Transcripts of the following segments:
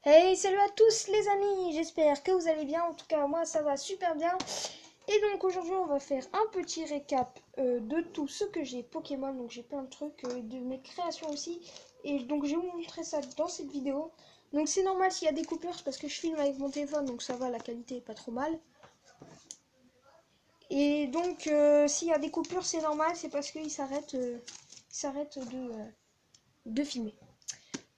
Hey, salut à tous les amis, j'espère que vous allez bien, en tout cas moi ça va super bien. Et donc aujourd'hui on va faire un petit récap de tout ce que j'ai Pokémon, donc j'ai plein de trucs, de mes créations aussi. Et donc je vais vous montrer ça dans cette vidéo. Donc c'est normal s'il y a des coupures, c'est parce que je filme avec mon téléphone, donc ça va, la qualité est pas trop mal. Et donc s'il y a des coupures c'est normal, c'est parce qu'il s'arrête de filmer.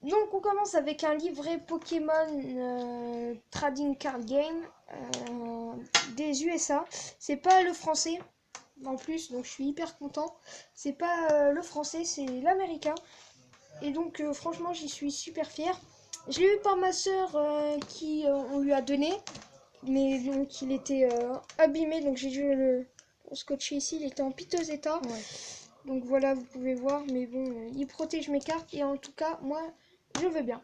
Donc on commence avec un livret Pokémon Trading Card Game des USA. C'est pas le français en plus, donc je suis hyper content. C'est pas le français, c'est l'américain. Et donc franchement j'y suis super fière. Je l'ai eu par ma soeur qui on lui a donné. Mais donc il était abîmé, donc j'ai dû le scotcher ici, il était en piteux état. Ouais. Donc voilà, vous pouvez voir, mais bon, il protège mes cartes et en tout cas, moi, je veux bien.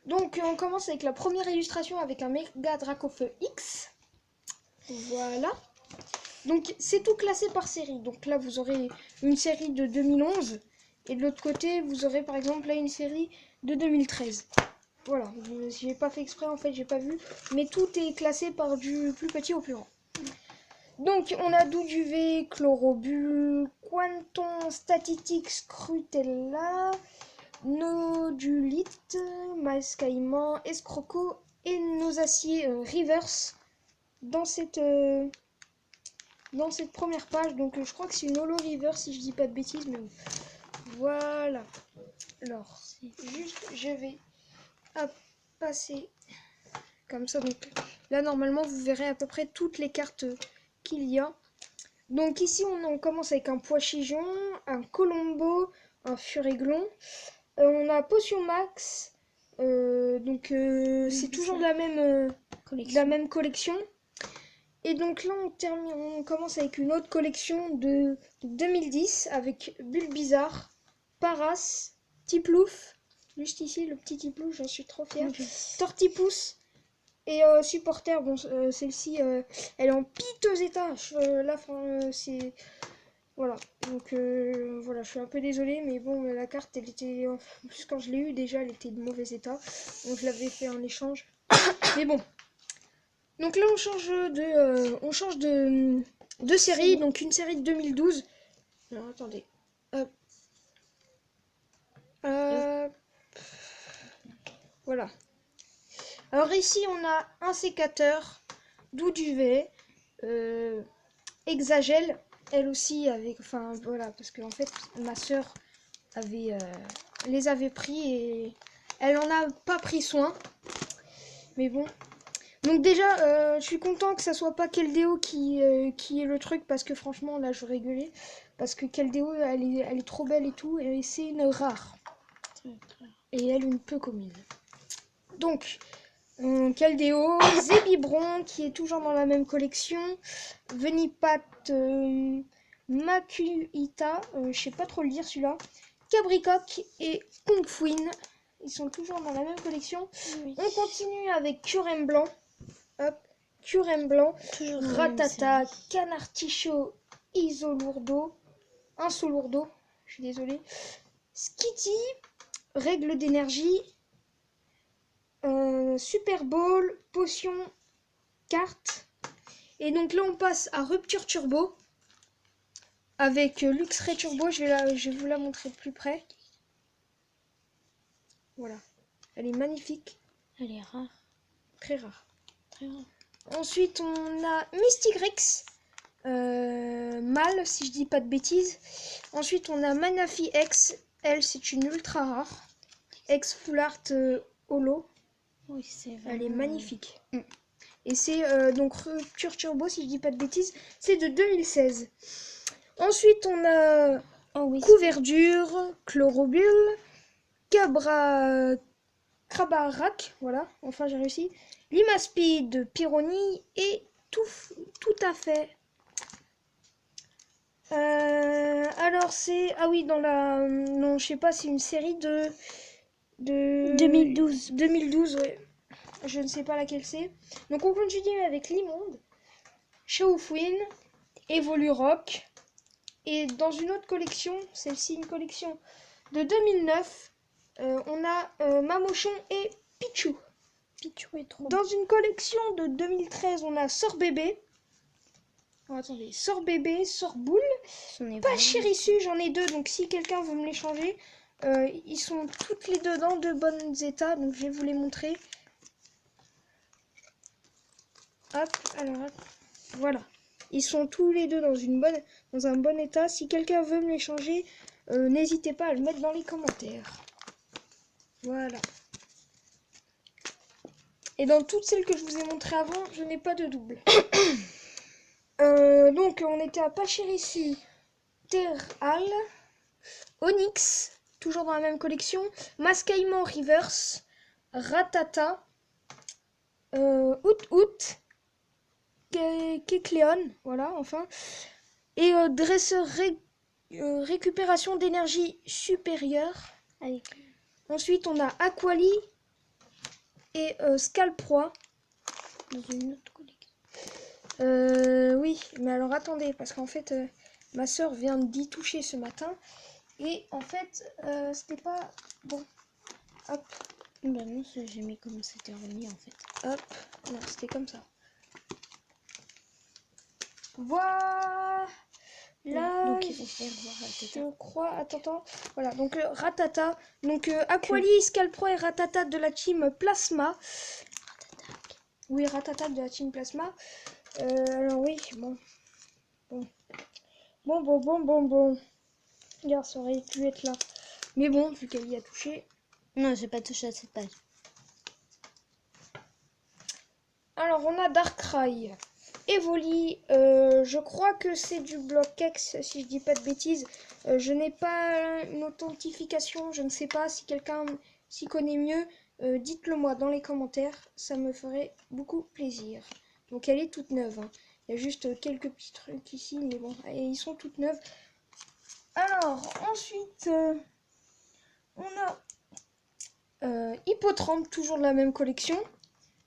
Donc on commence avec la première illustration avec un Mega Dracofeu X. Voilà. Donc c'est tout classé par série. Donc là vous aurez une série de 2011 et de l'autre côté vous aurez par exemple là une série de 2013. Voilà, j'ai pas fait exprès en fait, j'ai pas vu. Mais tout est classé par du plus petit au plus grand. Donc on a Douduvais, Chlorobule, Quanton, Statitix, Scrutella, Nodulite, Mascaïman, Escroco et nos aciers Reverse dans cette première page. Donc je crois que c'est une Holo Reverse si je dis pas de bêtises, mais voilà. Alors, juste je vais passer comme ça. Donc là normalement vous verrez à peu près toutes les cartes qu'il y a. Donc ici on commence avec un Poichigeon, un Colombo, un Furéglon. On a Potion Max, c'est toujours de la même collection. Et donc là on commence avec une autre collection de 2010 avec Bulbizarre, Paras, Tiplouf, juste ici le petit Tiplouf, j'en suis trop fière, Tortipousse et Supporter. Bon, celle-ci elle est en piteux état. Là c'est... Voilà, donc voilà, je suis un peu désolée, mais bon, la carte, elle était, en plus quand je l'ai eue, déjà, elle était de mauvais état, donc je l'avais fait en échange, mais bon. Donc là, on change de série, donc une série de 2012. Alors, attendez. Hop. Voilà. Alors ici, on a un sécateur, Douduvais, Hexagel, elle aussi avec, enfin voilà, parce que en fait ma soeur les avait pris et elle en a pas pris soin, mais bon. Donc déjà je suis content que ça soit pas Keldeo qui est le truc, parce que franchement là je rigolais, parce que Keldeo elle est trop belle et tout, et c'est une rare et elle une peu commune. Donc Keldeo, Zébibron qui est toujours dans la même collection, Venipat, Makuhita, je sais pas trop le dire celui-là, Cabricoc et Kungfuin, ils sont toujours dans la même collection. Oui. On continue avec Curem Blanc, hop, Curem Blanc, Ratata, Canartichaud, Isolourdo, Insolourdo, je suis désolée, Skitty, Règle d'énergie, Super Bowl, Potion, Carte. Et donc là on passe à Rupture Turbo avec Luxray Turbo. Je vais vous la montrer de plus près. Voilà, elle est magnifique. Elle est rare. Très rare. Très rare. Ensuite on a Mystigrix, mâle si je dis pas de bêtises. Ensuite on a Manafi X, elle c'est une ultra rare. X Full Art Holo. Oui, c'est vrai. Elle est magnifique. Et c'est donc Rupture Turbo, si je dis pas de bêtises, c'est de 2016. Ensuite, on a Couverture, Chlorobule, Krabarak, voilà, enfin j'ai réussi. Limaspeed, Pyroni et tout à fait. Alors c'est... Ah oui, dans la... Non, je sais pas, c'est une série de 2012. 2012, ouais. Je ne sais pas laquelle c'est. Donc on continue avec Limonde, Shaofuin, Evolurock. Et dans une autre collection, celle-ci une collection de 2009, on a Mamochon et Pichu. Oui, trop Dans une collection de 2013, on a Sort Bébé. Oh, attendez, Sort Bébé, Sort Boule. Pas Chérisu, j'en ai deux, donc si quelqu'un veut me les changer, ils sont toutes les deux dans de bons états, donc je vais vous les montrer. Hop, alors, hop, voilà. Ils sont tous les deux dans un bon état. Si quelqu'un veut me les changer, n'hésitez pas à le mettre dans les commentaires. Voilà. Et dans toutes celles que je vous ai montrées avant, je n'ai pas de double. Donc, on était à Pachirisu, Terral, Onyx, toujours dans la même collection, Mascaïman Reverse, Ratata, Out, Kekleon, voilà, enfin, et Dresseur récupération d'énergie supérieure. Avec... Ensuite, on a Aquali et Scalproie. Dans une autre collection. Oui, mais alors attendez, parce qu'en fait, ma soeur vient d'y toucher ce matin. Et en fait, c'était pas... Bon, hop, Bah non, j'ai mis comment c'était remis en fait. hop, non, c'était comme ça. Voilà. Là, Donc il faut faire voir la tête. je crois, attends, voilà, donc Ratata, donc Aquali, Scalpro et Ratata de la team Plasma. Oui, Ratata de la team Plasma. Alors oui, bon. Regarde, ça aurait pu être là. Mais bon, vu qu'elle y a touché. Non, j'ai pas touché à cette page. Alors, on a Darkrai. Evoli, je crois que c'est du bloc X, si je dis pas de bêtises. Je n'ai pas une authentification, je ne sais pas si quelqu'un s'y connaît mieux. Dites-le moi dans les commentaires, ça me ferait beaucoup plaisir. Donc elle est toute neuve, hein. Il y a juste quelques petits trucs ici, mais bon, et ils sont toutes neuves. Alors, ensuite, on a Hippotrampe, toujours de la même collection.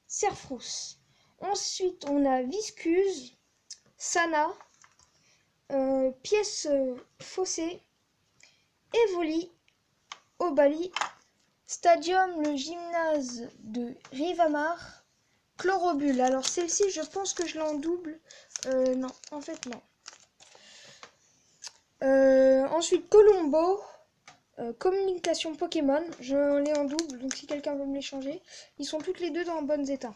Serfrousse. Ensuite, on a Viscuse, Sana, Pièce Fossée, Evoli, Obali, Stadium, le gymnase de Rivamar, Chlorobule. Alors celle-ci, je pense que je l'ai en double. Non, en fait non. Ensuite, Colombo, communication Pokémon. Je l'ai en double, donc si quelqu'un veut me les changer. Ils sont toutes les deux dans bons états.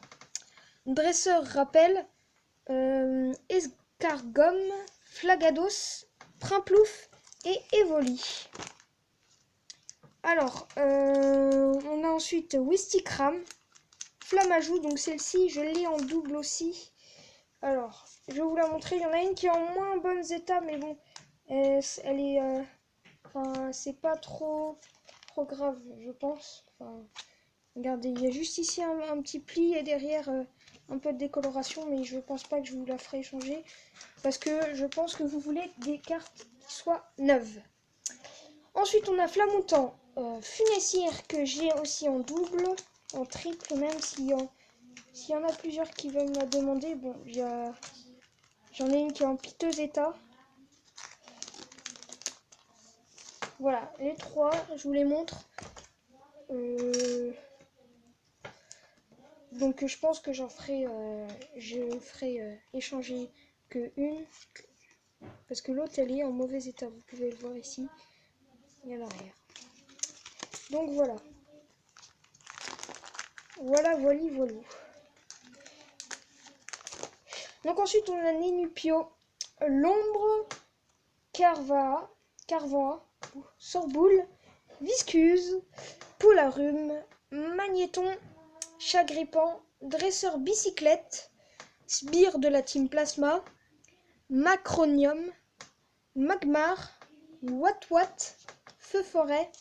Dresseur rappel, Escargom, Flagados, Primplouf et Evoli. Alors, on a ensuite Wistikram, Flamajou, donc celle-ci je l'ai en double aussi. Alors, je vais vous la montrer. Il y en a une qui est en moins bon état, mais bon, elle est, enfin, c'est pas trop grave, je pense. Enfin, regardez, il y a juste ici un petit pli et derrière un peu de décoloration, mais je pense pas que je vous la ferai changer parce que je pense que vous voulez des cartes qui soient neuves. Ensuite, on a Flamoutant, Funessière que j'ai aussi en double, en triple même s'il y en a plusieurs qui veulent me la demander. Bon, j'en ai une qui est en piteux état. Voilà, les trois, je vous les montre. Donc je pense que je ferai échanger que une. Parce que l'autre elle est en mauvais état, vous pouvez le voir ici. Et à l'arrière. Donc voilà. Voilà. Donc ensuite on a Ninupio, L'ombre, Carva, Sorboule, Viscuse, Polarum, Magnéton, Chagrippant, Dresseur bicyclette, Sbire de la team Plasma, Macronium, Magmar, Watwat, Feu Forêt,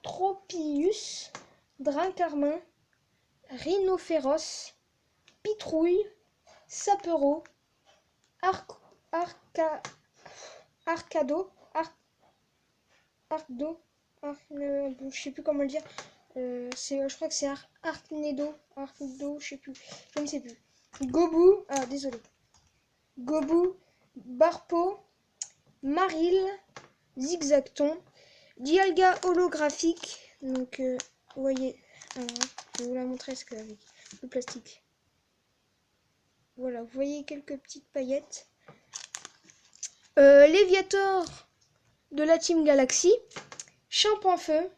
Tropius, Drincarmin, Rhinophéros, Pitrouille, Sapero, je sais plus comment le dire. Je crois que c'est Arcnedo, je sais plus, je ne sais plus. Gobu, désolé. Gobu, Barpo, Maril, Zigzagton, Dialga holographique, donc Vous voyez, alors, je vais vous la montrer ce qu'avec le plastique. Voilà, vous voyez quelques petites paillettes. Léviator de la Team Galaxy, Champ-en-Feu,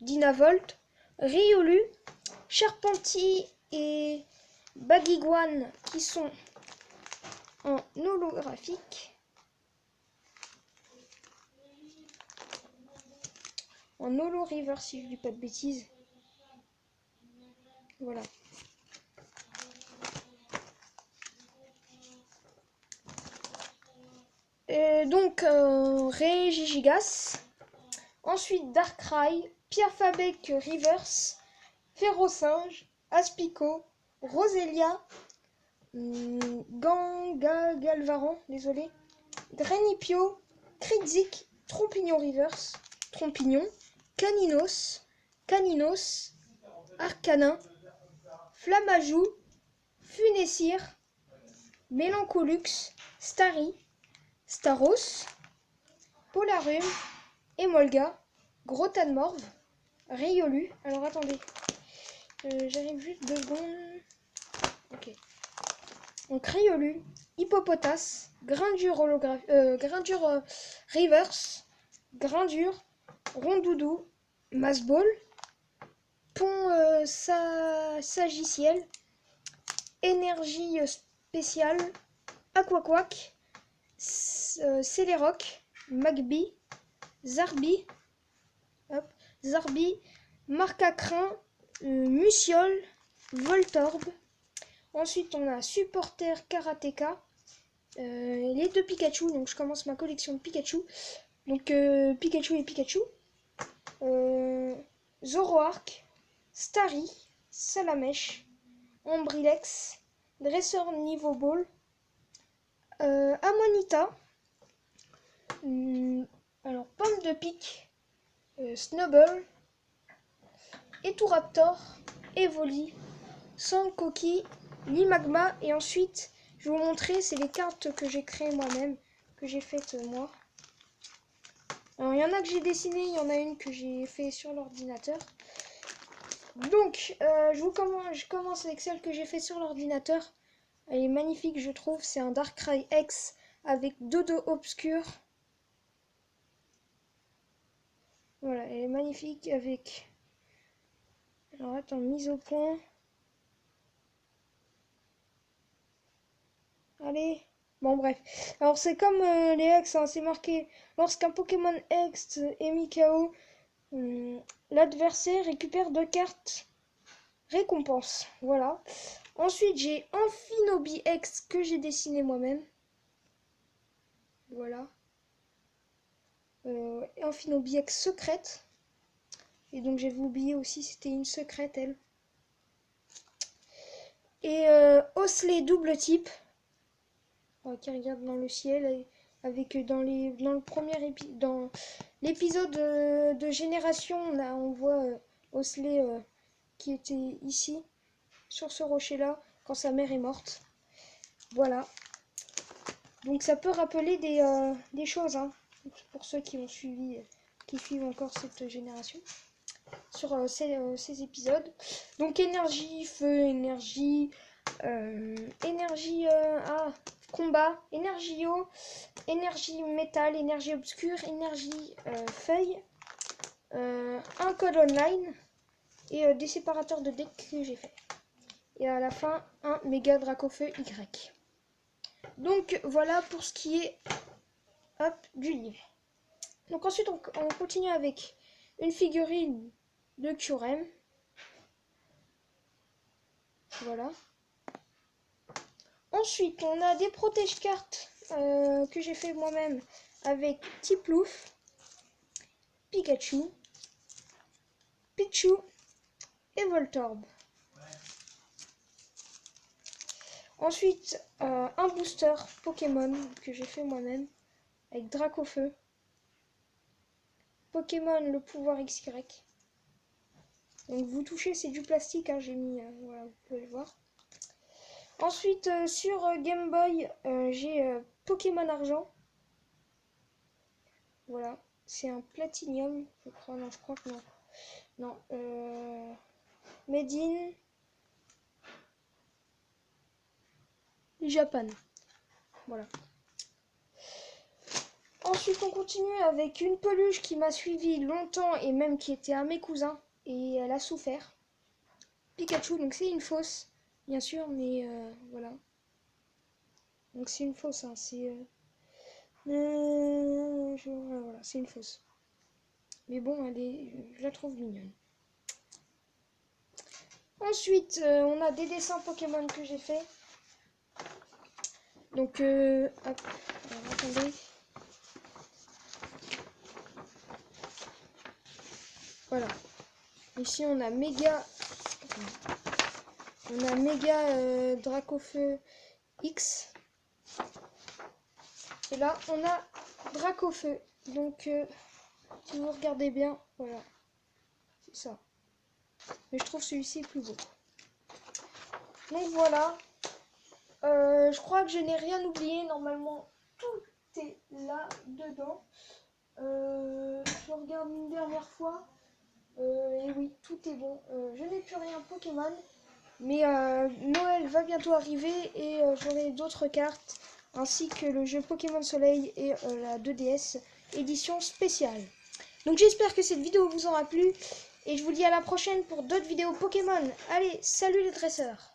Dynavolt, Riolu, Charpentier et Baguiguane qui sont en holographique. En holo river si je dis pas de bêtises. Voilà. Et donc Regigigas. Ensuite Darkrai, Pierre-Fabec Reverse, Ferrosinge, Aspico, Roselia, Galvaran, désolé, Granipio, Kritzik, Trompignon Reverse, Trompignon, Caninos, Arcanin, Flammajou, Funessir, Mélancolux, Starry, Staros, Polarum, Emolga, Grotanmorve, Riolu. Alors attendez, j'arrive juste 2 secondes. Ok. Donc Riolu, Hippopotas, Grindure Reverse, Grindure, Rondoudou, Masball, Pont Sagiciel, Énergie spéciale, Aquaquack, Céléroc, Magby, Zarbi, Marcacrin, Muciole, Voltorb. Ensuite, on a Supporter Karateka, les 2 Pikachu. Donc, je commence ma collection de Pikachu. Donc, Pikachu et Pikachu. Zoroark, Starry, Salamèche, Ambrilex, Dresseur Niveau Ball, Amonita, alors Pomme de Pique, Snubble, Eturaptor, Evoli, Sankoki, Limagma. Et ensuite, je vais vous montrer, c'est les cartes que j'ai créées moi-même, que j'ai faites moi. Alors, il y en a que j'ai dessiné, il y en a une que j'ai fait sur l'ordinateur. Donc, je commence avec celle que j'ai fait sur l'ordinateur. Elle est magnifique, je trouve. C'est un Darkrai X avec Dodo Obscur. Voilà, elle est magnifique avec... Alors, attends, mise au point. Allez. Bon, bref. Alors, c'est comme les X, hein, c'est marqué. Lorsqu'un Pokémon X est mis KO, l'adversaire récupère 2 cartes récompense. Voilà. Ensuite, j'ai Amphinobi X que j'ai dessiné moi-même. Voilà. Amphinobi X secrète. Et donc, j'avais oublié aussi, c'était une secrète, elle. Et Osley double type. Qui regarde dans le ciel. Avec dans le premier dans l'épisode de Génération, on voit Osley qui était ici, sur ce rocher-là, quand sa mère est morte. Voilà. Donc ça peut rappeler des choses, hein, pour ceux qui ont suivi, qui suivent encore cette génération, sur ces épisodes. Donc énergie, feu, énergie, combat, énergie eau, énergie métal, énergie obscure, énergie feuille, un code online et des séparateurs de deck que j'ai fait. Et à la fin, un méga Dracofeu Y. Donc voilà pour ce qui est du livre. Donc ensuite on continue avec une figurine de Kyurem. Voilà. Ensuite on a des protège-cartes que j'ai fait moi-même avec Tiplouf, Pikachu, Pichu et Voltorb. Ensuite, un booster Pokémon que j'ai fait moi-même avec Dracofeu, Pokémon le pouvoir XY. Donc vous touchez, c'est du plastique, hein, j'ai mis, voilà, vous pouvez le voir. Ensuite, sur Game Boy, j'ai Pokémon Argent. Voilà, c'est un Platinium, je crois, non, je crois que non. Non. Made in Japan. Voilà. Ensuite, on continue avec une peluche qui m'a suivi longtemps et même qui était à mes cousins. Et elle a souffert. Pikachu, donc c'est une fausse, bien sûr, mais voilà. Donc c'est une fausse, hein, c'est... voilà, c'est une fausse. Mais bon, je la trouve mignonne. Ensuite, on a des dessins Pokémon que j'ai fait. Donc, hop, alors, attendez. Voilà. Ici, on a Méga Dracofeu X. Et là, on a Dracofeu. Donc, si vous regardez bien, voilà. C'est ça. Mais je trouve celui-ci plus beau. Donc voilà. Je crois que je n'ai rien oublié. Normalement, tout est là dedans. Je regarde une dernière fois. Et oui, tout est bon. Je n'ai plus rien Pokémon. Mais Noël va bientôt arriver et j'aurai d'autres cartes. Ainsi que le jeu Pokémon Soleil et la 2DS édition spéciale. Donc j'espère que cette vidéo vous aura plu. Et je vous dis à la prochaine pour d'autres vidéos Pokémon. Allez, salut les dresseurs!